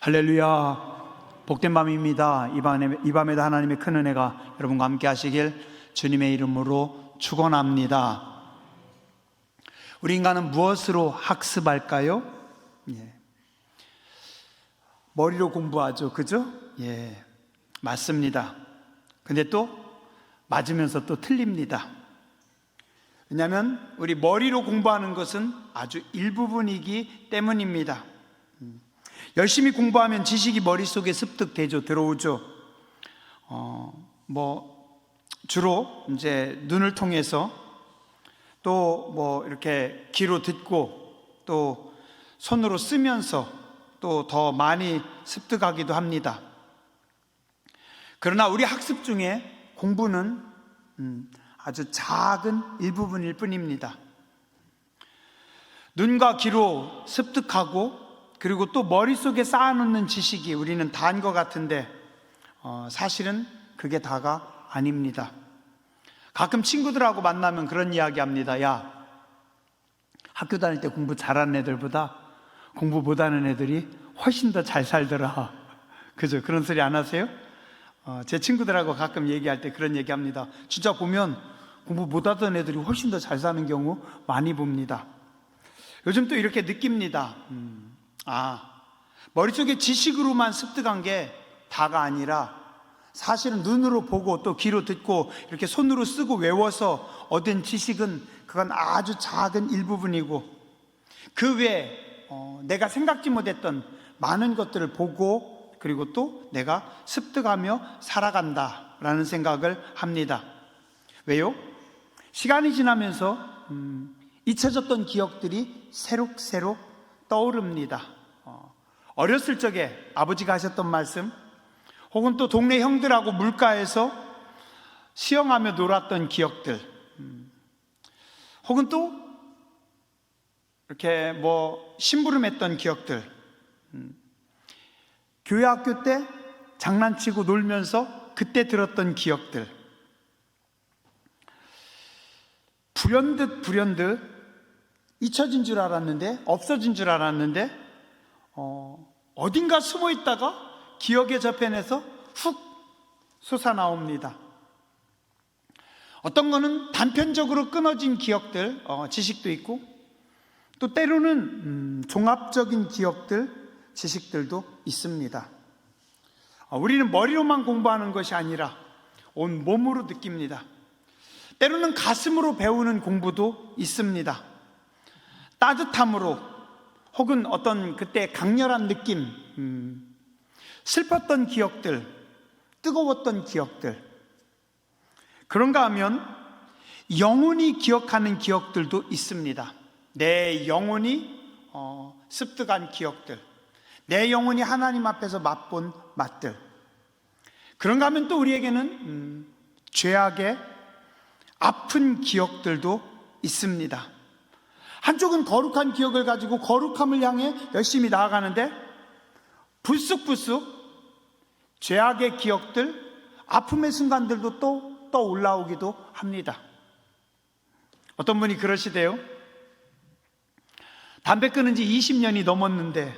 할렐루야. 복된 밤입니다. 이 밤에도 하나님의 큰 은혜가 여러분과 함께 하시길 주님의 이름으로 축원합니다. 우리 인간은 무엇으로 학습할까요? 머리로 공부하죠. 그죠? 맞습니다. 근데 또 맞으면서 또 틀립니다. 왜냐하면 우리 머리로 공부하는 것은 아주 일부분이기 때문입니다. 열심히 공부하면 지식이 머릿속에 습득되죠. 들어오죠. 주로 이제 눈을 통해서 또 이렇게 귀로 듣고 또 손으로 쓰면서 또 더 많이 습득하기도 합니다. 그러나 우리 학습 중에 공부는 아주 작은 일부분일 뿐입니다. 눈과 귀로 습득하고 그리고 또 머릿속에 쌓아놓는 지식이 우리는 다인 것 같은데 사실은 그게 다가 아닙니다. 가끔 친구들하고 만나면 그런 이야기 합니다. 야, 학교 다닐 때 공부 잘하는 애들보다 공부 못하는 애들이 훨씬 더 잘 살더라. 그죠? 그런 소리 안 하세요? 제 친구들하고 가끔 얘기할 때 그런 얘기 합니다. 진짜 보면 공부 못하던 애들이 훨씬 더 잘 사는 경우 많이 봅니다. 요즘 또 이렇게 느낍니다. 머릿속에 지식으로만 습득한 게 다가 아니라 사실은 눈으로 보고 또 귀로 듣고 이렇게 손으로 쓰고 외워서 얻은 지식은 그건 아주 작은 일부분이고 그 외에 내가 생각지 못했던 많은 것들을 보고 그리고 또 내가 습득하며 살아간다라는 생각을 합니다. 왜요? 시간이 지나면서 잊혀졌던 기억들이 새록새록 떠오릅니다. 어렸을 적에 아버지가 하셨던 말씀 혹은 또 동네 형들하고 물가에서 수영하며 놀았던 기억들 혹은 또 이렇게 심부름했던 기억들 교회 학교 때 장난치고 놀면서 그때 들었던 기억들 불현듯 잊혀진 줄 알았는데 없어진 줄 알았는데 어딘가 숨어 있다가 기억의 저편에서 훅 솟아나옵니다. 어떤 거는 단편적으로 끊어진 기억들, 지식도 있고 또 때로는 종합적인 기억들, 지식들도 있습니다. 우리는 머리로만 공부하는 것이 아니라 온 몸으로 느낍니다. 때로는 가슴으로 배우는 공부도 있습니다. 따뜻함으로 혹은 어떤 그때 강렬한 느낌, 슬펐던 기억들, 뜨거웠던 기억들 그런가 하면 영혼이 기억하는 기억들도 있습니다. 내 영혼이 습득한 기억들, 내 영혼이 하나님 앞에서 맛본 맛들 그런가 하면 또 우리에게는 죄악의 아픈 기억들도 있습니다. 한쪽은 거룩한 기억을 가지고 거룩함을 향해 열심히 나아가는데 불쑥불쑥 죄악의 기억들, 아픔의 순간들도 또 떠올라오기도 합니다. 어떤 분이 그러시대요. 담배 끊은 지 20년이 넘었는데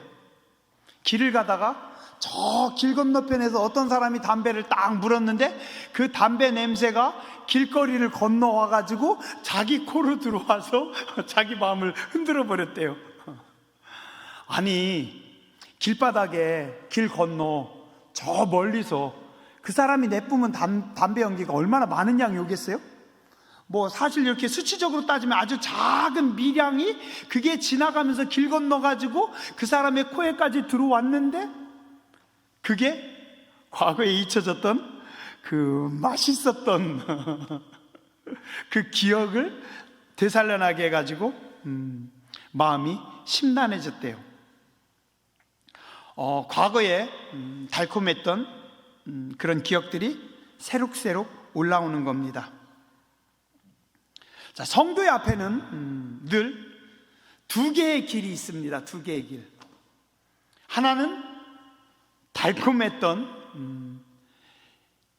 길을 가다가 저 길 건너편에서 어떤 사람이 담배를 딱 물었는데 그 담배 냄새가 길거리를 건너와가지고 자기 코로 들어와서 자기 마음을 흔들어 버렸대요. 아니 길바닥에 길 건너 저 멀리서 그 사람이 내뿜은 담배 연기가 얼마나 많은 양이 오겠어요? 사실 이렇게 수치적으로 따지면 아주 작은 미량이 그게 지나가면서 길 건너가지고 그 사람의 코에까지 들어왔는데 그게 과거에 잊혀졌던 그 맛있었던 그 기억을 되살려나게 해가지고 마음이 심란해졌대요. 과거에 달콤했던 그런 기억들이 새록새록 올라오는 겁니다. 자, 성도의 앞에는 늘 두 개의 길이 있습니다. 두 개의 길. 하나는 달콤했던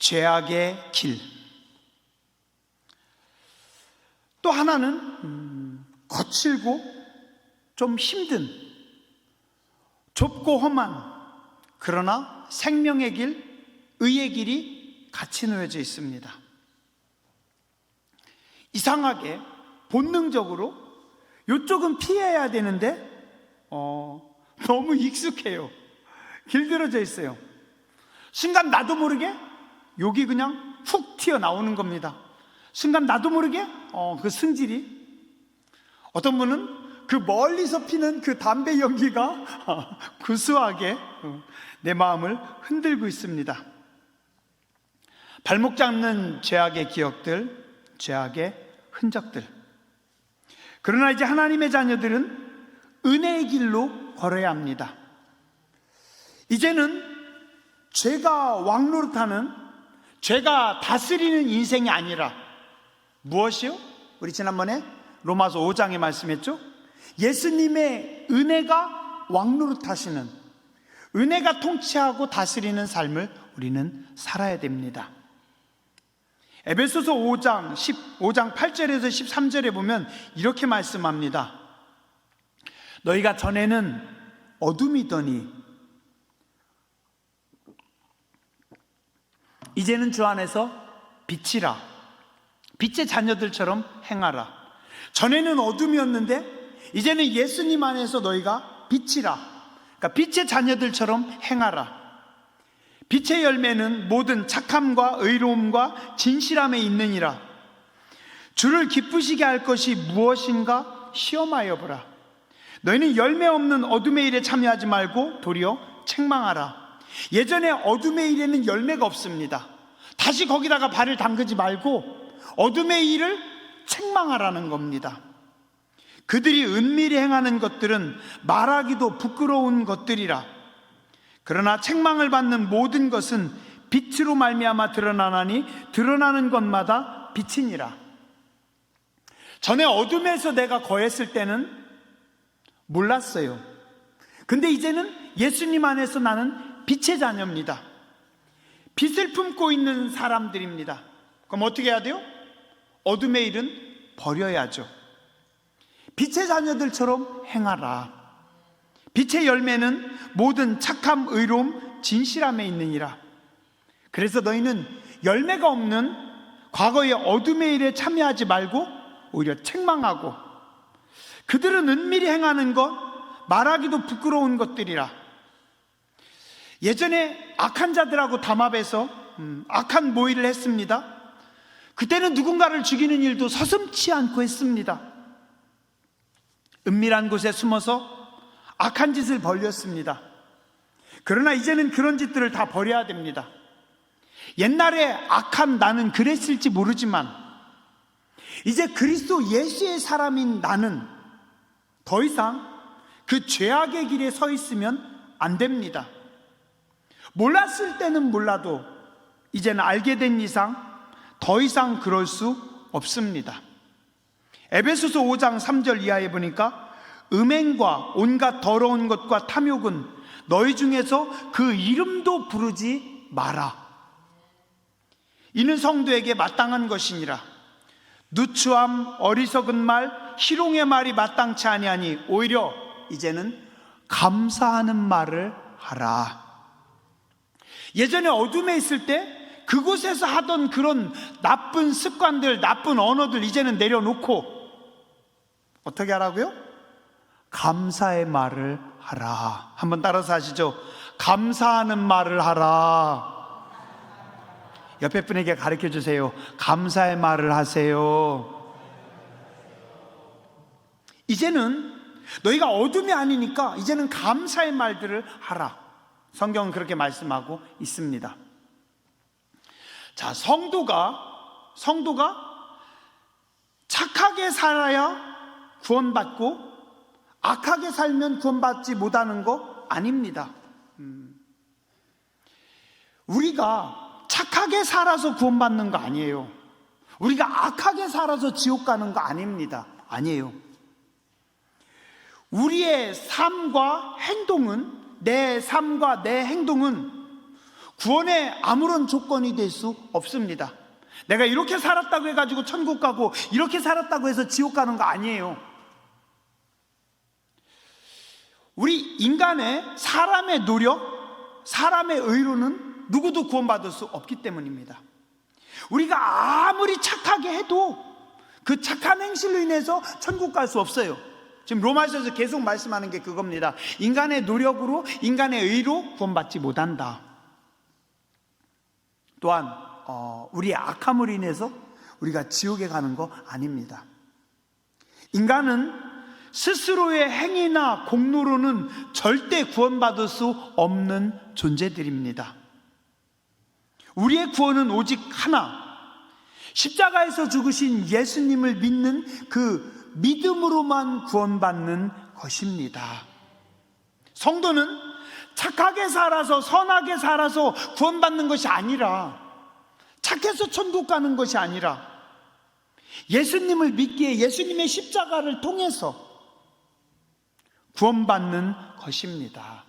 죄악의 길. 또 하나는 거칠고 좀 힘든 좁고 험한 그러나 생명의 길, 의의 길이 같이 놓여져 있습니다. 이상하게 본능적으로 이쪽은 피해야 되는데 너무 익숙해요. 길들여져 있어요. 순간 나도 모르게 여기 그냥 훅 튀어나오는 겁니다. 순간 나도 모르게 그 승질이, 어떤 분은 그 멀리서 피는 그 담배 연기가 구수하게 내 마음을 흔들고 있습니다. 발목 잡는 죄악의 기억들, 죄악의 흔적들. 그러나 이제 하나님의 자녀들은 은혜의 길로 걸어야 합니다. 이제는 죄가 왕노릇하는, 죄가 다스리는 인생이 아니라 무엇이요? 우리 지난번에 로마서 5장에 말씀했죠? 예수님의 은혜가 왕노릇하시는, 은혜가 통치하고 다스리는 삶을 우리는 살아야 됩니다. 에베소서 5장 8절에서 13절에 보면 이렇게 말씀합니다. 너희가 전에는 어둠이더니 이제는 주 안에서 빛이라, 빛의 자녀들처럼 행하라. 전에는 어둠이었는데 이제는 예수님 안에서 너희가 빛이라, 그러니까 빛의 자녀들처럼 행하라. 빛의 열매는 모든 착함과 의로움과 진실함에 있느니라. 주를 기쁘시게 할 것이 무엇인가 시험하여 보라. 너희는 열매 없는 어둠의 일에 참여하지 말고 도리어 책망하라. 예전에 어둠의 일에는 열매가 없습니다. 다시 거기다가 발을 담그지 말고 어둠의 일을 책망하라는 겁니다. 그들이 은밀히 행하는 것들은 말하기도 부끄러운 것들이라. 그러나 책망을 받는 모든 것은 빛으로 말미암아 드러나나니 드러나는 것마다 빛이니라. 전에 어둠에서 내가 거했을 때는 몰랐어요. 근데 이제는 예수님 안에서 나는 빛의 자녀입니다. 빛을 품고 있는 사람들입니다. 그럼 어떻게 해야 돼요? 어둠의 일은 버려야죠. 빛의 자녀들처럼 행하라. 빛의 열매는 모든 착함, 의로움, 진실함에 있느니라. 그래서 너희는 열매가 없는 과거의 어둠의 일에 참여하지 말고 오히려 책망하고, 그들은 은밀히 행하는 것, 말하기도 부끄러운 것들이라. 예전에 악한 자들하고 담합해서 악한 모의를 했습니다. 그때는 누군가를 죽이는 일도 서슴지 않고 했습니다. 은밀한 곳에 숨어서 악한 짓을 벌였습니다. 그러나 이제는 그런 짓들을 다 버려야 됩니다. 옛날에 악한 나는 그랬을지 모르지만 이제 그리스도 예수의 사람인 나는 더 이상 그 죄악의 길에 서 있으면 안 됩니다. 몰랐을 때는 몰라도 이제는 알게 된 이상 더 이상 그럴 수 없습니다. 에베소서 5장 3절 이하에 보니까 음행과 온갖 더러운 것과 탐욕은 너희 중에서 그 이름도 부르지 마라. 이는 성도에게 마땅한 것이니라. 누추함, 어리석은 말, 희롱의 말이 마땅치 아니하니 오히려 이제는 감사하는 말을 하라. 예전에 어둠에 있을 때 그곳에서 하던 그런 나쁜 습관들, 나쁜 언어들 이제는 내려놓고 어떻게 하라고요? 감사의 말을 하라. 한번 따라서 하시죠. 감사하는 말을 하라. 옆에 분에게 가르쳐 주세요. 감사의 말을 하세요. 이제는 너희가 어둠이 아니니까 이제는 감사의 말들을 하라. 성경은 그렇게 말씀하고 있습니다. 자, 성도가 착하게 살아야 구원받고 악하게 살면 구원받지 못하는 거 아닙니다. 우리가 착하게 살아서 구원받는 거 아니에요. 우리가 악하게 살아서 지옥 가는 거 아닙니다. 아니에요. 우리의 삶과 행동은, 내 삶과 내 행동은 구원의 아무런 조건이 될 수 없습니다. 내가 이렇게 살았다고 해가지고 천국 가고 이렇게 살았다고 해서 지옥 가는 거 아니에요. 우리 인간의 사람의 노력, 사람의 의로는 누구도 구원받을 수 없기 때문입니다. 우리가 아무리 착하게 해도 그 착한 행실로 인해서 천국 갈 수 없어요. 지금 로마서에서 계속 말씀하는 게 그겁니다. 인간의 노력으로, 인간의 의로 구원받지 못한다. 또한 우리의 악함으로 인해서 우리가 지옥에 가는 거 아닙니다. 인간은 스스로의 행위나 공로로는 절대 구원받을 수 없는 존재들입니다. 우리의 구원은 오직 하나, 십자가에서 죽으신 예수님을 믿는 그 믿음으로만 구원받는 것입니다. 성도는 착하게 살아서, 선하게 살아서 구원받는 것이 아니라, 착해서 천국 가는 것이 아니라, 예수님을 믿기에 예수님의 십자가를 통해서 구원받는 것입니다.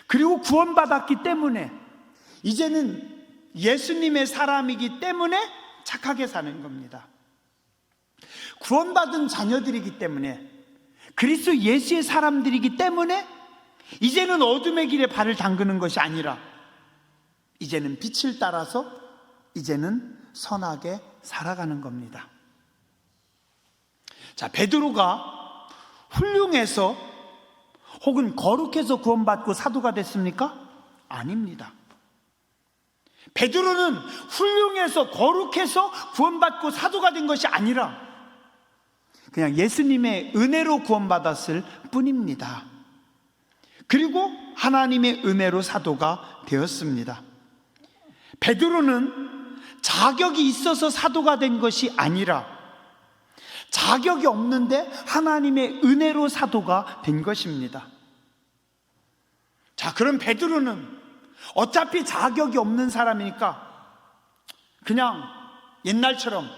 그리고 구원받았기 때문에 이제는 예수님의 사람이기 때문에 착하게 사는 겁니다. 구원받은 자녀들이기 때문에, 그리스도 예수의 사람들이기 때문에 이제는 어둠의 길에 발을 담그는 것이 아니라 이제는 빛을 따라서 이제는 선하게 살아가는 겁니다. 자, 베드로가 훌륭해서 혹은 거룩해서 구원받고 사도가 됐습니까? 아닙니다. 베드로는 훌륭해서 거룩해서 구원받고 사도가 된 것이 아니라 그냥 예수님의 은혜로 구원받았을 뿐입니다. 그리고 하나님의 은혜로 사도가 되었습니다. 베드로는 자격이 있어서 사도가 된 것이 아니라 자격이 없는데 하나님의 은혜로 사도가 된 것입니다. 자, 그럼 베드로는 어차피 자격이 없는 사람이니까 그냥 옛날처럼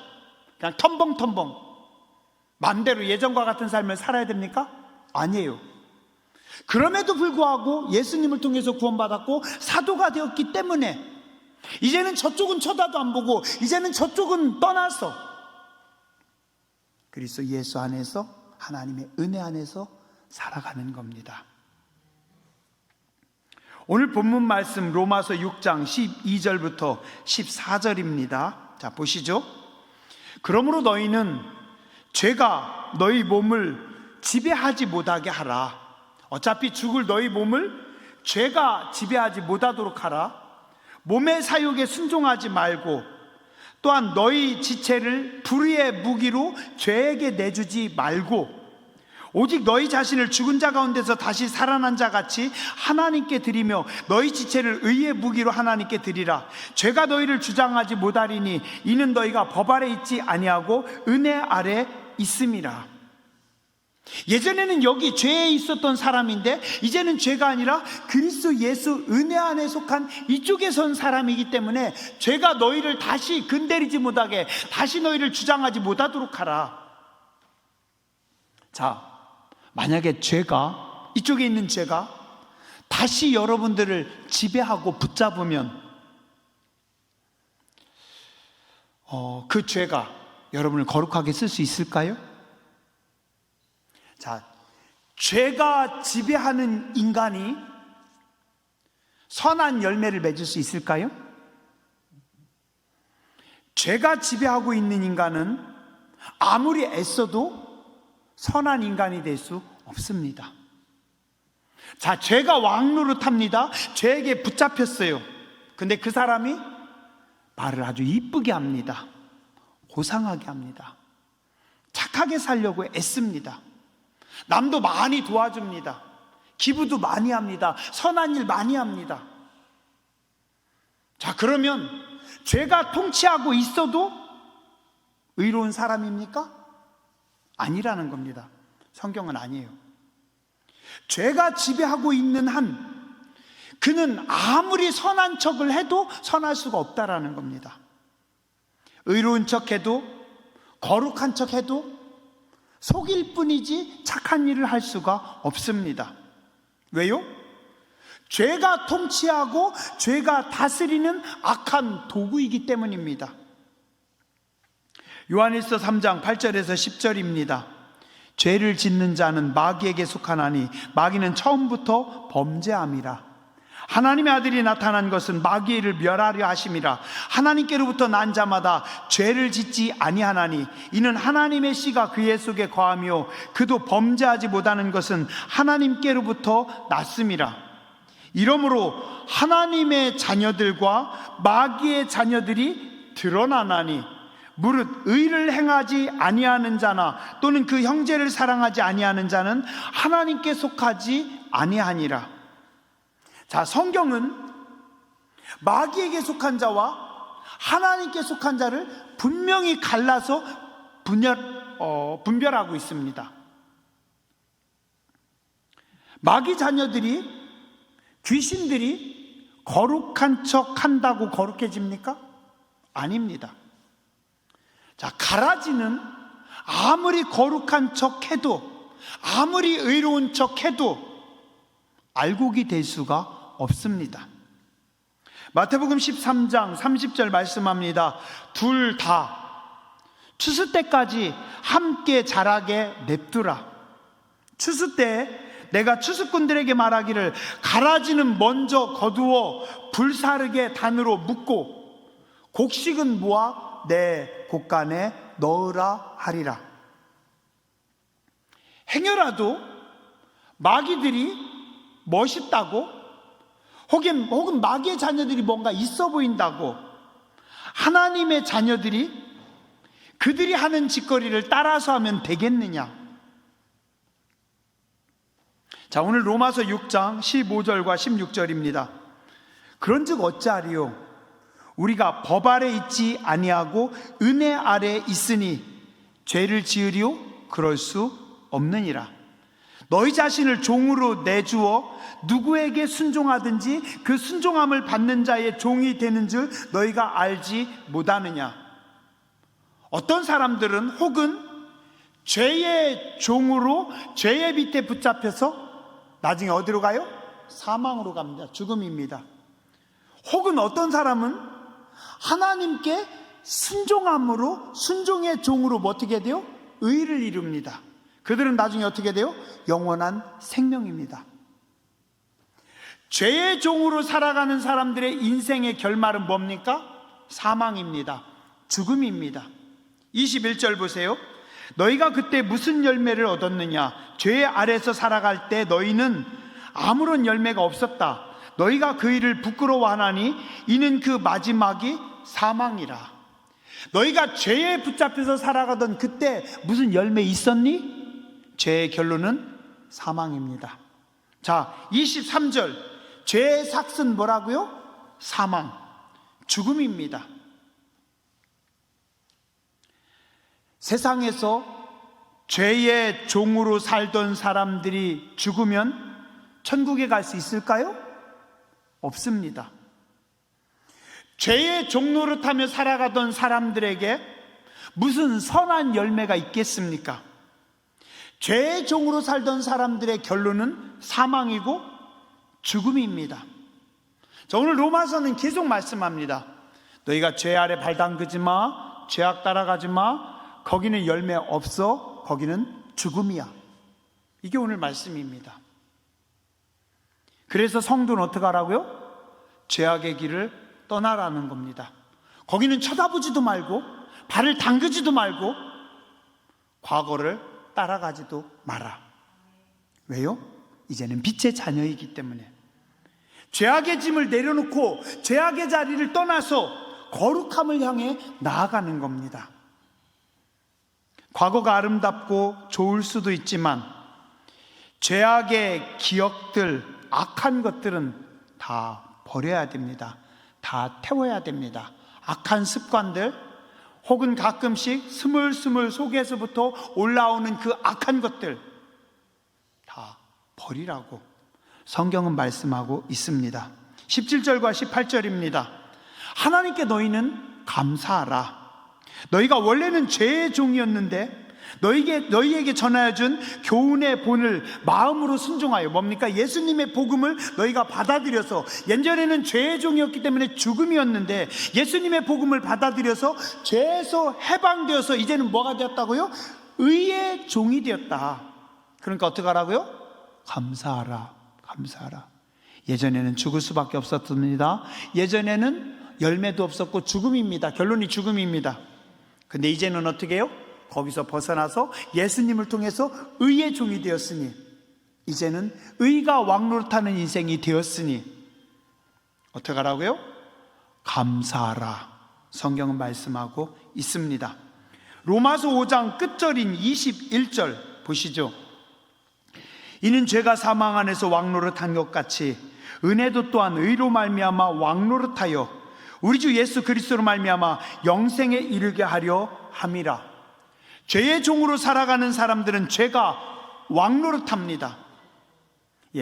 그냥 텀벙텀벙 맘대로 예전과 같은 삶을 살아야 됩니까? 아니에요. 그럼에도 불구하고 예수님을 통해서 구원받았고 사도가 되었기 때문에 이제는 저쪽은 쳐다도 안 보고 이제는 저쪽은 떠나서 그리스도 예수 안에서, 하나님의 은혜 안에서 살아가는 겁니다. 오늘 본문 말씀 로마서 6장 12절부터 14절입니다. 자, 보시죠. 그러므로 너희는 죄가 너희 몸을 지배하지 못하게 하라. 어차피 죽을 너희 몸을 죄가 지배하지 못하도록 하라. 몸의 사욕에 순종하지 말고 또한 너희 지체를 불의의 무기로 죄에게 내주지 말고 오직 너희 자신을 죽은 자 가운데서 다시 살아난 자 같이 하나님께 드리며 너희 지체를 의의 무기로 하나님께 드리라. 죄가 너희를 주장하지 못하리니 이는 너희가 법 아래 있지 아니하고 은혜 아래 있음이라. 예전에는 여기 죄에 있었던 사람인데 이제는 죄가 아니라 그리스도 예수 은혜 안에 속한 이쪽에 선 사람이기 때문에 죄가 너희를 다시 건드리지 못하게, 다시 너희를 주장하지 못하도록 하라. 자, 만약에 죄가, 이쪽에 있는 죄가 다시 여러분들을 지배하고 붙잡으면 그 죄가 여러분을 거룩하게 쓸 수 있을까요? 자, 죄가 지배하는 인간이 선한 열매를 맺을 수 있을까요? 죄가 지배하고 있는 인간은 아무리 애써도 선한 인간이 될 수 없습니다. 자, 죄가 왕노릇합니다. 죄에게 붙잡혔어요. 근데 그 사람이 말을 아주 이쁘게 합니다. 고상하게 합니다. 착하게 살려고 애씁니다. 남도 많이 도와줍니다. 기부도 많이 합니다. 선한 일 많이 합니다. 자, 그러면 죄가 통치하고 있어도 의로운 사람입니까? 아니라는 겁니다. 성경은 아니에요. 죄가 지배하고 있는 한 그는 아무리 선한 척을 해도 선할 수가 없다라는 겁니다. 의로운 척해도, 거룩한 척해도 속일 뿐이지 착한 일을 할 수가 없습니다. 왜요? 죄가 통치하고 죄가 다스리는 악한 도구이기 때문입니다. 요한일서 3장 8절에서 10절입니다. 죄를 짓는 자는 마귀에게 속하나니 마귀는 처음부터 범죄함이라. 하나님의 아들이 나타난 것은 마귀를 멸하려 하심이라. 하나님께로부터 난 자마다 죄를 짓지 아니하나니 이는 하나님의 씨가 그의 속에 거하며 그도 범죄하지 못하는 것은 하나님께로부터 났음이라. 이러므로 하나님의 자녀들과 마귀의 자녀들이 드러나나니 무릇 의를 행하지 아니하는 자나 또는 그 형제를 사랑하지 아니하는 자는 하나님께 속하지 아니하니라. 자, 성경은 마귀에게 속한 자와 하나님께 속한 자를 분명히 갈라서 분별하고 있습니다. 마귀 자녀들이, 귀신들이 거룩한 척 한다고 거룩해집니까? 아닙니다. 자, 가라지는 아무리 거룩한 척 해도, 아무리 의로운 척 해도 알곡이 될 수가 없습니다. 마태복음 13장 30절 말씀합니다. 둘 다 추수 때까지 함께 자라게 냅두라. 추수 때 내가 추수꾼들에게 말하기를 가라지는 먼저 거두어 불사르게 단으로 묶고 곡식은 모아 내 곡간에 넣으라 하리라. 행여라도 마귀들이 멋있다고 혹은 마귀의 자녀들이 뭔가 있어 보인다고 하나님의 자녀들이 그들이 하는 짓거리를 따라서 하면 되겠느냐? 자, 오늘 로마서 6장 15절과 16절입니다. 그런즉 어찌하리요? 우리가 법 아래 있지 아니하고 은혜 아래 있으니 죄를 지으리요? 그럴 수 없느니라. 너희 자신을 종으로 내주어 누구에게 순종하든지 그 순종함을 받는 자의 종이 되는 줄 너희가 알지 못하느냐? 어떤 사람들은 혹은 죄의 종으로 죄의 밑에 붙잡혀서 나중에 어디로 가요? 사망으로 갑니다. 죽음입니다. 혹은 어떤 사람은 하나님께 순종함으로, 순종의 종으로 어떻게 돼요? 의를 이룹니다. 그들은 나중에 어떻게 돼요? 영원한 생명입니다. 죄의 종으로 살아가는 사람들의 인생의 결말은 뭡니까? 사망입니다. 죽음입니다. 21절 보세요. 너희가 그때 무슨 열매를 얻었느냐? 죄 아래서 살아갈 때 너희는 아무런 열매가 없었다. 너희가 그 일을 부끄러워하나니 이는 그 마지막이 사망이라. 너희가 죄에 붙잡혀서 살아가던 그때 무슨 열매 있었니? 죄의 결론은 사망입니다. 자, 23절. 죄의 삭은 뭐라고요? 사망, 죽음입니다. 세상에서 죄의 종으로 살던 사람들이 죽으면 천국에 갈 수 있을까요? 없습니다. 죄의 종노릇하며 살아가던 사람들에게 무슨 선한 열매가 있겠습니까? 죄의 종으로 살던 사람들의 결론은 사망이고 죽음입니다. 자, 오늘 로마서는 계속 말씀합니다. 너희가 죄 아래 발 담그지 마, 죄악 따라가지 마, 거기는 열매 없어, 거기는 죽음이야. 이게 오늘 말씀입니다. 그래서 성도는 어떻게 하라고요? 죄악의 길을 떠나라는 겁니다. 거기는 쳐다보지도 말고 발을 담그지도 말고 과거를 따라가지도 마라. 왜요? 이제는 빛의 자녀이기 때문에. 죄악의 짐을 내려놓고 죄악의 자리를 떠나서 거룩함을 향해 나아가는 겁니다. 과거가 아름답고 좋을 수도 있지만 죄악의 기억들, 악한 것들은 다 버려야 됩니다. 다 태워야 됩니다. 악한 습관들, 혹은 가끔씩 스물스물 속에서부터 올라오는 그 악한 것들 다 버리라고 성경은 말씀하고 있습니다. 17절과 18절입니다. 하나님께 너희는 감사하라. 너희가 원래는 죄의 종이었는데 너희에게 전하여준 교훈의 본을 마음으로 순종하여 뭡니까? 예수님의 복음을 너희가 받아들여서, 옛날에는 죄의 종이었기 때문에 죽음이었는데 예수님의 복음을 받아들여서 죄에서 해방되어서 이제는 뭐가 되었다고요? 의의 종이 되었다. 그러니까 어떻게 하라고요? 감사하라. 감사하라. 예전에는 죽을 수밖에 없었습니다. 예전에는 열매도 없었고 죽음입니다. 결론이 죽음입니다. 근데 이제는 어떻게 해요? 거기서 벗어나서 예수님을 통해서 의의 종이 되었으니, 이제는 의가 왕노릇하는 인생이 되었으니 어떻게 하라고요? 감사하라. 성경은 말씀하고 있습니다. 로마서 5장 끝절인 21절 보시죠. 이는 죄가 사망 안에서 왕노릇한 것 같이 은혜도 또한 의로 말미암아 왕노릇하여 우리 주 예수 그리스도로 말미암아 영생에 이르게 하려 함이라. 죄의 종으로 살아가는 사람들은 죄가 왕노릇합니다.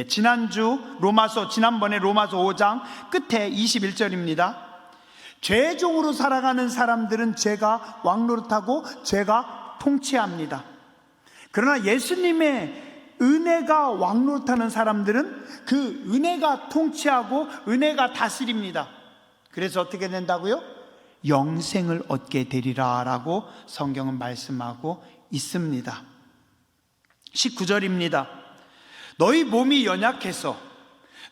지난번에 로마서 5장 끝에 21절입니다. 죄의 종으로 살아가는 사람들은 죄가 왕노릇하고 죄가 통치합니다. 그러나 예수님의 은혜가 왕노릇하는 사람들은 그 은혜가 통치하고 은혜가 다스립니다. 그래서 어떻게 된다고요? 영생을 얻게 되리라 라고 성경은 말씀하고 있습니다. 19절입니다. 너희 몸이 연약해서,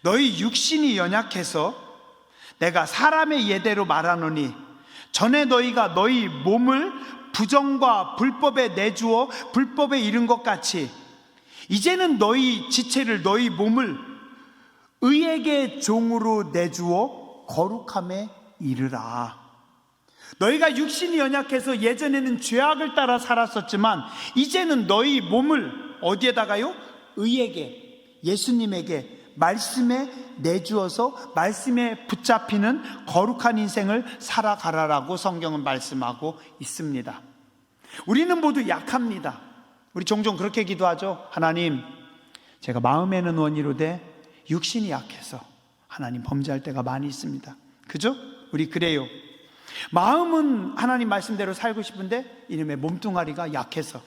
너희 육신이 연약해서 내가 사람의 예대로 말하노니 전에 너희가 너희 몸을 부정과 불법에 내주어 불법에 이른 것 같이 이제는 너희 지체를, 너희 몸을 의에게 종으로 내주어 거룩함에 이르라. 너희가 육신이 연약해서 예전에는 죄악을 따라 살았었지만 이제는 너희 몸을 어디에다가요? 의에게, 예수님에게, 말씀에 내주어서 말씀에 붙잡히는 거룩한 인생을 살아가라라고 성경은 말씀하고 있습니다. 우리는 모두 약합니다. 우리 종종 그렇게 기도하죠. 하나님, 제가 마음에는 원이로되 육신이 약해서 하나님 범죄할 때가 많이 있습니다. 그죠? 우리 그래요. 마음은 하나님 말씀대로 살고 싶은데 이놈의 몸뚱아리가 약해서.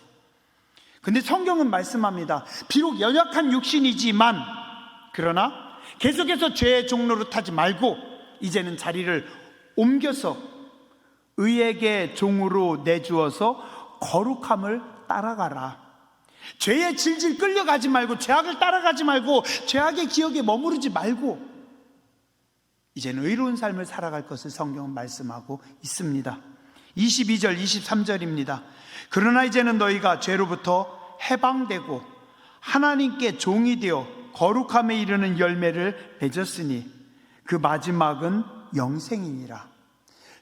근데 성경은 말씀합니다. 비록 연약한 육신이지만 그러나 계속해서 죄의 종로로 타지 말고 이제는 자리를 옮겨서 의에게 종으로 내주어서 거룩함을 따라가라. 죄에 질질 끌려가지 말고, 죄악을 따라가지 말고, 죄악의 기억에 머무르지 말고 이제는 의로운 삶을 살아갈 것을 성경은 말씀하고 있습니다. 22절 23절입니다. 그러나 이제는 너희가 죄로부터 해방되고 하나님께 종이 되어 거룩함에 이르는 열매를 맺었으니 그 마지막은 영생이니라.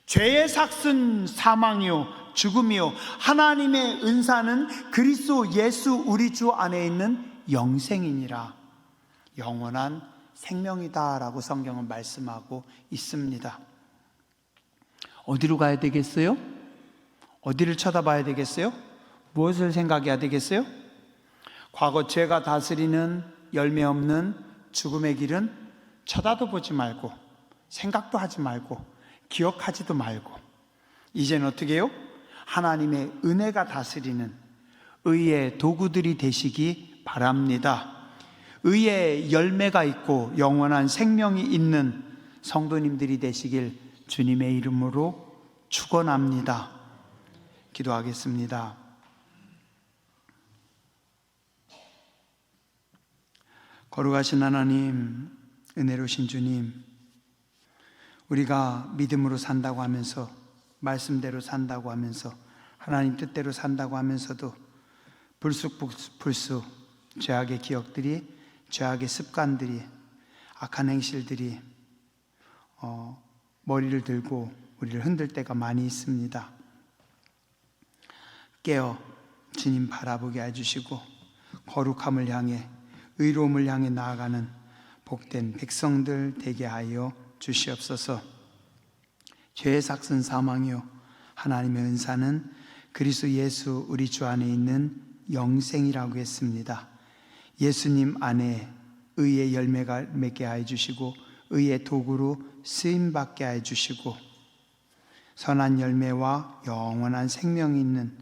죄의 삭은 사망이요 죽음이요 하나님의 은사는 그리스도 예수 우리 주 안에 있는 영생이니라. 영원한 생명이다 라고 성경은 말씀하고 있습니다. 어디로 가야 되겠어요? 어디를 쳐다봐야 되겠어요? 무엇을 생각해야 되겠어요? 과거 죄가 다스리는 열매 없는 죽음의 길은 쳐다도 보지 말고 생각도 하지 말고 기억하지도 말고 이제는 어떻게 해요? 하나님의 은혜가 다스리는 의의 도구들이 되시기 바랍니다. 의의 열매가 있고 영원한 생명이 있는 성도님들이 되시길 주님의 이름으로 축원합니다. 기도하겠습니다. 거룩하신 하나님, 은혜로우신 주님, 우리가 믿음으로 산다고 하면서, 말씀대로 산다고 하면서, 하나님 뜻대로 산다고 하면서도 불쑥 죄악의 기억들이, 죄악의 습관들이, 악한 행실들이 머리를 들고 우리를 흔들 때가 많이 있습니다. 깨어 주님 바라보게 해주시고 거룩함을 향해, 의로움을 향해 나아가는 복된 백성들 되게 하여 주시옵소서. 죄의 삭은 사망이요 하나님의 은사는 그리스도 예수 우리 주 안에 있는 영생이라고 했습니다. 예수님 안에 의의 열매가 맺게 하여 주시고 의의 도구로 쓰임받게 하여 주시고 선한 열매와 영원한 생명이 있는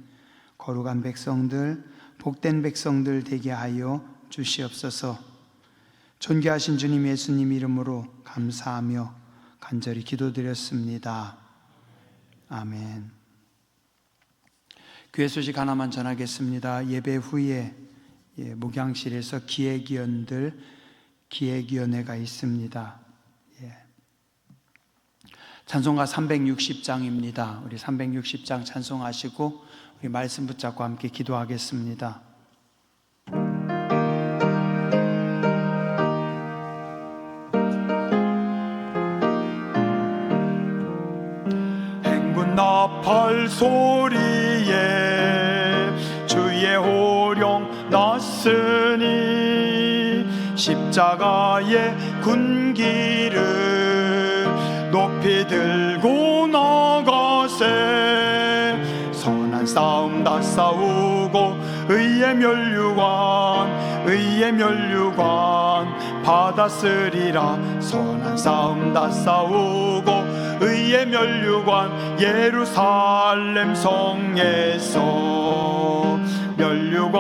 거룩한 백성들, 복된 백성들 되게 하여 주시옵소서. 존귀하신 주님 예수님 이름으로 감사하며 간절히 기도드렸습니다. 아멘. 교회 소식 하나만 전하겠습니다. 예배 후에 목양실에서 기획위원들 기획위원회가 있습니다. 찬송가 360장입니다. 우리 360장 찬송하시고 우리 말씀 붙잡고 함께 기도하겠습니다. 행군 나팔 소리에 주의 호령 났으니 십자가의 군기를 높이 들고 나가세. 선한 싸움 다 싸우고 의의 면류관 받았으리라. 선한 싸움 다 싸우고 의의 면류관 예루살렘 성에서 면류관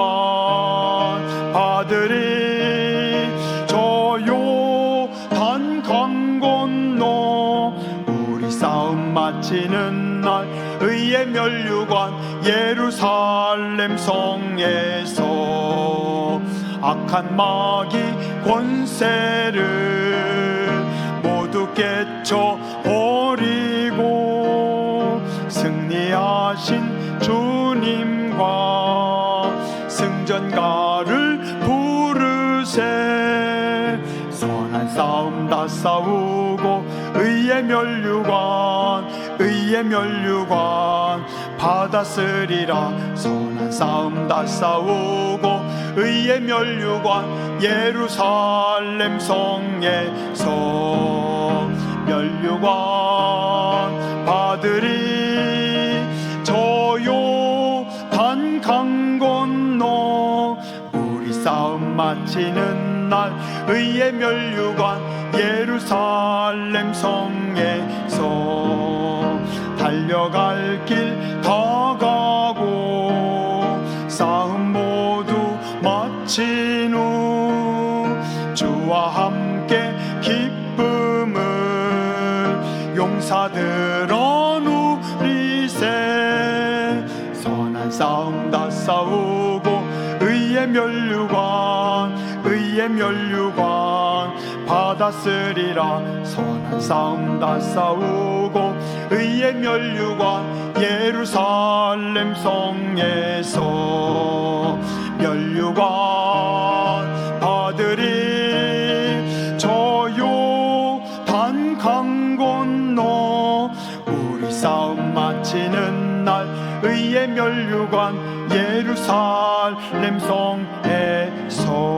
받으리. 저 요단 강 건너 우리 싸움 마치는 날 의의 면류관 예루살렘 성에서 악한 마귀 권세를 모두 깨쳐버리고 승리하신 주님과 승전가를 부르세. 선한 싸움 다 싸우고 의의 면류관 받았으리라. 선한 싸움 다 싸우고 의의 면류관 예루살렘 성에서 면류관 받으리. 저 요단 강 건너 우리 싸움 마치는 날 의의 면류관 예루살렘 성에서 달려갈 길 다 가고 싸움 모두 마친 후 주와 함께 기쁨을 용사들아 누리세. 선한 싸움 다 싸우고 의의 면류관 받았으리라. 선한 싸움 다 싸우고 의의 면류관 예루살렘 성에서 면류관 받으리. 저 요단 강 건너 우리 싸움 마치는 날 의의 면류관 예루살렘 성에서.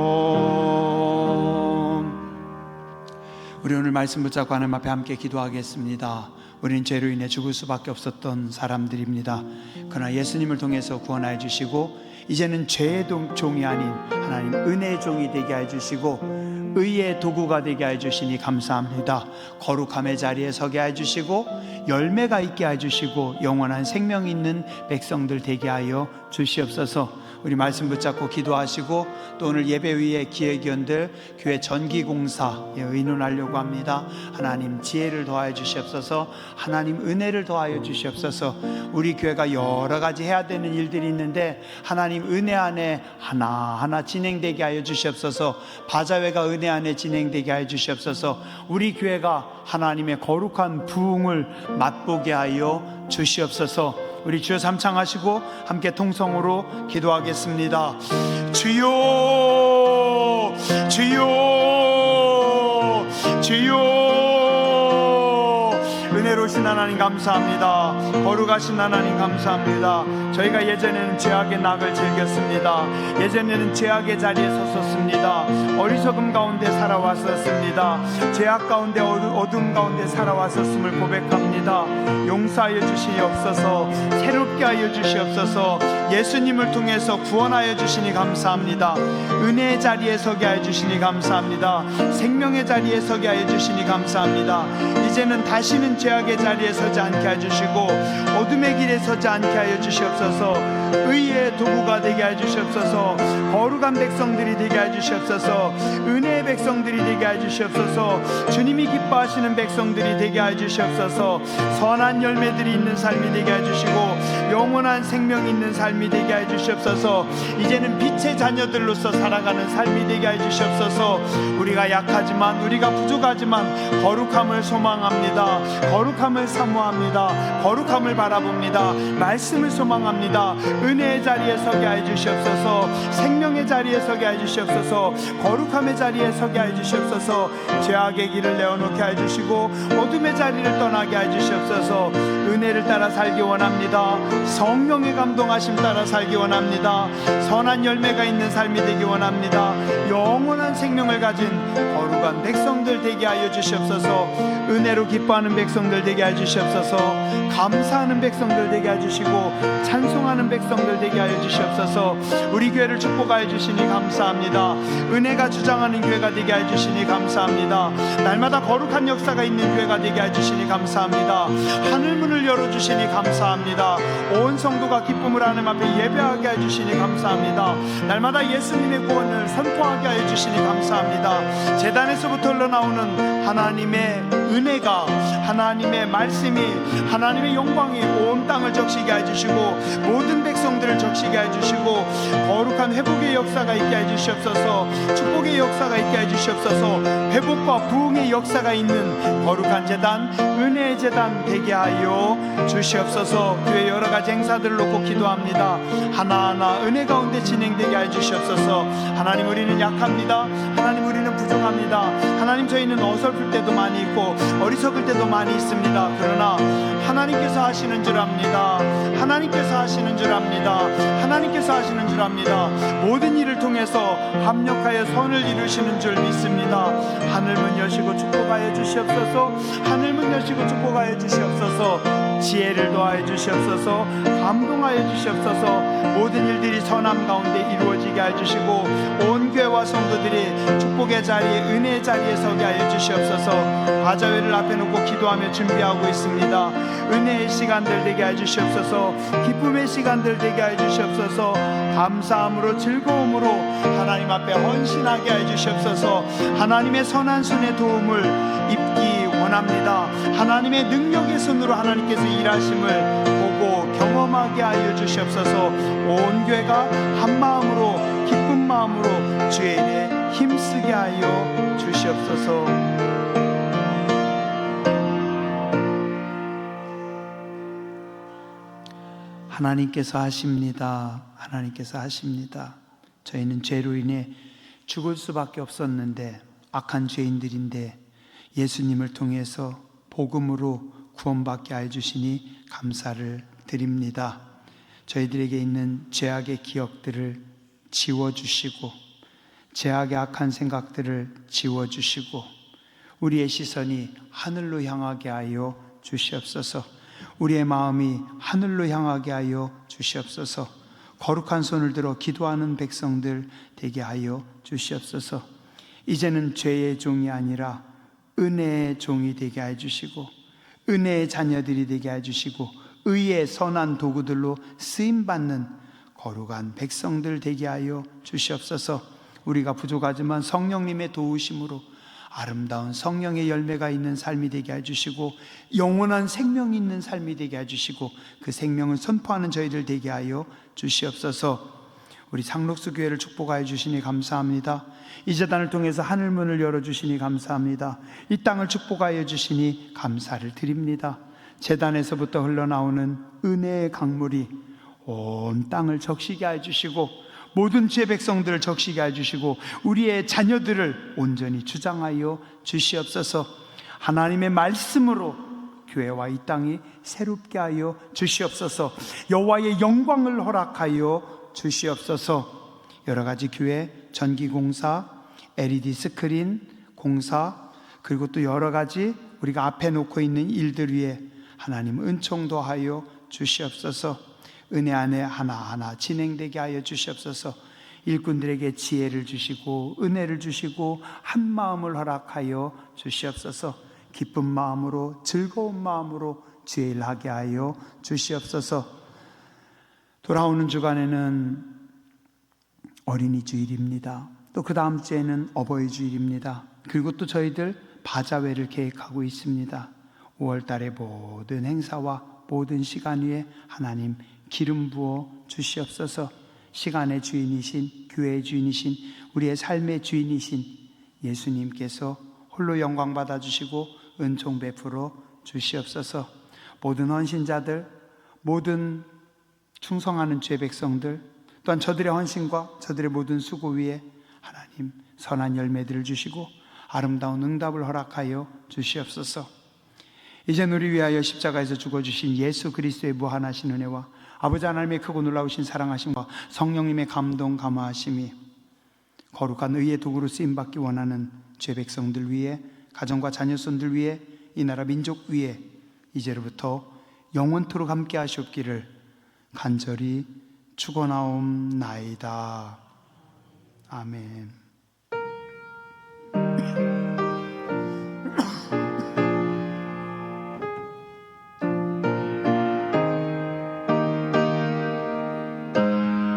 우리 오늘 말씀 붙잡고 하나님 앞에 함께 기도하겠습니다. 우리는 죄로 인해 죽을 수밖에 없었던 사람들입니다. 그러나 예수님을 통해서 구원하여 주시고 이제는 죄의 종이 아닌 하나님 은혜의 종이 되게 해주시고 의의 도구가 되게 해주시니 감사합니다. 거룩함의 자리에 서게 해주시고 열매가 있게 해주시고 영원한 생명이 있는 백성들 되게 하여 주시옵소서. 우리 말씀 붙잡고 기도하시고 또 오늘 예배 위에 기획위원들 교회 전기공사에 의논하려고 합니다. 하나님 지혜를 더하여 주시옵소서. 하나님 은혜를 더하여 주시옵소서. 우리 교회가 여러 가지 해야 되는 일들이 있는데 하나님 은혜 안에 하나하나 진행되게 하여 주시옵소서. 바자회가 은혜 안에 진행되게 하여 주시옵소서. 우리 교회가 하나님의 거룩한 부흥을 맛보게 하여 주시옵소서. 우리 주여 삼창하시고 함께 통성으로 기도하겠습니다. 주여 주여 주여. 은혜로우신 하나님 감사합니다. 거룩하신 하나님 감사합니다. 저희가 예전에는 죄악의 낙을 즐겼습니다. 예전에는 죄악의 자리에 섰었습니다. 어리석음 가운데 살아왔었습니다. 죄악 가운데 어둠 가운데 살아왔었음을 고백합니다. 용서하여 주시옵소서. 새롭게 하여 주시옵소서. 예수님을 통해서 구원하여 주시니 감사합니다. 은혜의 자리에 서게 하여 주시니 감사합니다. 생명의 자리에 서게 하여 주시니 감사합니다. 이제는 다시는 죄악의 자리에 서지 않게 해주시고 어둠의 길에 서지 않게 하여 주시옵소서. 의의 도구가 되게 해주시옵소서. 거룩한 백성들이 되게 해주시옵소서. 은혜의 백성들이 되게 해주시옵소서. 주님이 기뻐하시는 백성들이 되게 해주시옵소서. 선한 열매들이 있는 삶이 되게 해주시고 영원한 생명 있는 삶이 되게 해 주시옵소서. 이제는 빛의 자녀들로서 살아가는 삶이 되게 해 주시옵소서. 우리가 약하지만, 우리가 부족하지만 거룩함을 소망합니다. 거룩함을 사모합니다. 거룩함을 바라봅니다. 말씀을 소망합니다. 은혜의 자리에 서게 해 주시옵소서. 생명의 자리에 서게 해 주시옵소서. 거룩함의 자리에 서게 해 주시옵소서. 죄악의 길을 내어놓게 해 주시고 어둠의 자리를 떠나게 해 주시옵소서. 은혜를 따라 살기 원합니다. 성령의 감동하심 따라 살기 원합니다. 선한 열매가 있는 삶이 되기 원합니다. 영원한 생명을 가진 거룩한 백성들 되게 하여 주시옵소서. 은혜로 기뻐하는 백성들 되게 하여 주시옵소서. 감사하는 백성들 되게 하여 주시고 찬송하는 백성들 되게 하여 주시옵소서. 우리 교회를 축복하여 주시니 감사합니다. 은혜가 주장하는 교회가 되게 하여 주시니 감사합니다. 날마다 거룩한 역사가 있는 교회가 되게 하여 주시니 감사합니다. 하늘문을 열어주시니 감사합니다. 온 성도가 기쁨을 하나님 앞에 예배하게 해주시니 감사합니다. 날마다 예수님의 구원을 선포하게 해주시니 감사합니다. 제단에서부터 흘러나오는 하나님의 은혜가, 하나님의 말씀이, 하나님의 영광이 온 땅을 적시게 해주시고 모든 백성들을 적시게 해주시고 거룩한 회복의 역사가 있게 해주시옵소서. 축복의 역사가 있게 해주시옵소서. 회복과 부흥의 역사가 있는 거룩한 제단, 은혜의 제단 되게 하여 주시옵소서. 교회 여러가지 행사들을 놓고 기도합니다. 하나하나 은혜 가운데 진행되게 해주시옵소서. 하나님, 우리는 약합니다. 하나님, 우리는 부족합니다. 하나님, 저희는 어설플 때도 많이 있고 어리석을 때도 많이 있습니다. 그러나 하나님께서 하시는 줄 압니다. 하나님께서 하시는 줄 압니다. 하나님께서 하시는 줄 압니다. 모든 일을 통해서 합력하여 선을 이루시는 줄 믿습니다. 하늘문 여시고 축복하여 주시옵소서. 하늘문 여시고 축복하여 주시옵소서. 지혜를 더하여 주시옵소서. 감동하여 주시옵소서. 모든 일들이 선함 가운데 이루어지게 해주시고 온 교회와 성도들이 축복의 자리에, 은혜의 자리에 서게 하여 주시옵소서. 바자회를 앞에 놓고 기도하며 준비하고 있습니다. 은혜의 시간들 되게 해주시옵소서. 기쁨의 시간들 되게 해주시옵소서. 감사함으로, 즐거움으로 하나님 앞에 헌신하게 해주시옵소서. 하나님의 선한 손의 도움을 입기 원합니다. 하나님의 능력의 손으로 하나님께서 일하심을 보고 경험하게 하여 주시옵소서. 온 교회가 한 마음으로, 기쁜 마음으로 주의 일에 힘쓰게 하여 주시옵소서. 하나님께서 하십니다. 하나님께서 하십니다. 저희는 죄로 인해 죽을 수밖에 없었는데, 악한 죄인들인데 예수님을 통해서 복음으로 구원받게 하여 주시니 감사를 드립니다. 저희들에게 있는 죄악의 기억들을 지워주시고 죄악의 악한 생각들을 지워주시고 우리의 시선이 하늘로 향하게 하여 주시옵소서. 우리의 마음이 하늘로 향하게 하여 주시옵소서. 거룩한 손을 들어 기도하는 백성들 되게 하여 주시옵소서. 이제는 죄의 종이 아니라 은혜의 종이 되게 해주시고 은혜의 자녀들이 되게 해주시고 의의 선한 도구들로 쓰임받는 거룩한 백성들 되게 하여 주시옵소서. 우리가 부족하지만 성령님의 도우심으로 아름다운 성령의 열매가 있는 삶이 되게 해주시고 영원한 생명이 있는 삶이 되게 해주시고 그 생명을 선포하는 저희들 되게 하여 주시옵소서. 우리 상록수 교회를 축복하여 주시니 감사합니다. 이 제단을 통해서 하늘문을 열어주시니 감사합니다. 이 땅을 축복하여 주시니 감사를 드립니다. 제단에서부터 흘러나오는 은혜의 강물이 온 땅을 적시게 해주시고 모든 죄 백성들을 적시게 해주시고 우리의 자녀들을 온전히 주장하여 주시옵소서. 하나님의 말씀으로 교회와 이 땅이 새롭게 하여 주시옵소서. 여호와의 영광을 허락하여 주시옵소서. 여러가지 교회 전기공사, LED 스크린 공사, 그리고 또 여러가지 우리가 앞에 놓고 있는 일들 위에 하나님 은총 더하여 주시옵소서. 은혜 안에 하나하나 진행되게 하여 주시옵소서. 일꾼들에게 지혜를 주시고 은혜를 주시고 한 마음을 허락하여 주시옵소서. 기쁜 마음으로 즐거운 마음으로 주의 일 하게 하여 주시옵소서. 돌아오는 주간에는 어린이 주일입니다. 또 그 다음 주에는 어버이 주일입니다. 그리고 또 저희들 바자회를 계획하고 있습니다. 5월 달의 모든 행사와 모든 시간 위에 하나님 기름 부어 주시옵소서. 시간의 주인이신, 교회의 주인이신, 우리의 삶의 주인이신 예수님께서 홀로 영광 받아주시고 은총 베풀어 주시옵소서. 모든 헌신자들, 모든 충성하는 주의 백성들, 또한 저들의 헌신과 저들의 모든 수고 위에 하나님 선한 열매들을 주시고 아름다운 응답을 허락하여 주시옵소서. 이젠 우리 위하여 십자가에서 죽어주신 예수 그리스도의 무한하신 은혜와 아버지 하나님의 크고 놀라우신 사랑하심과 성령님의 감동 감화하심이 거룩한 의의 도구로 쓰임받기 원하는 죄 백성들 위에, 가정과 자녀손들 위에, 이 나라 민족 위에 이제로부터 영원토록 함께 하시옵기를 간절히 축원하옵나이다. 아멘.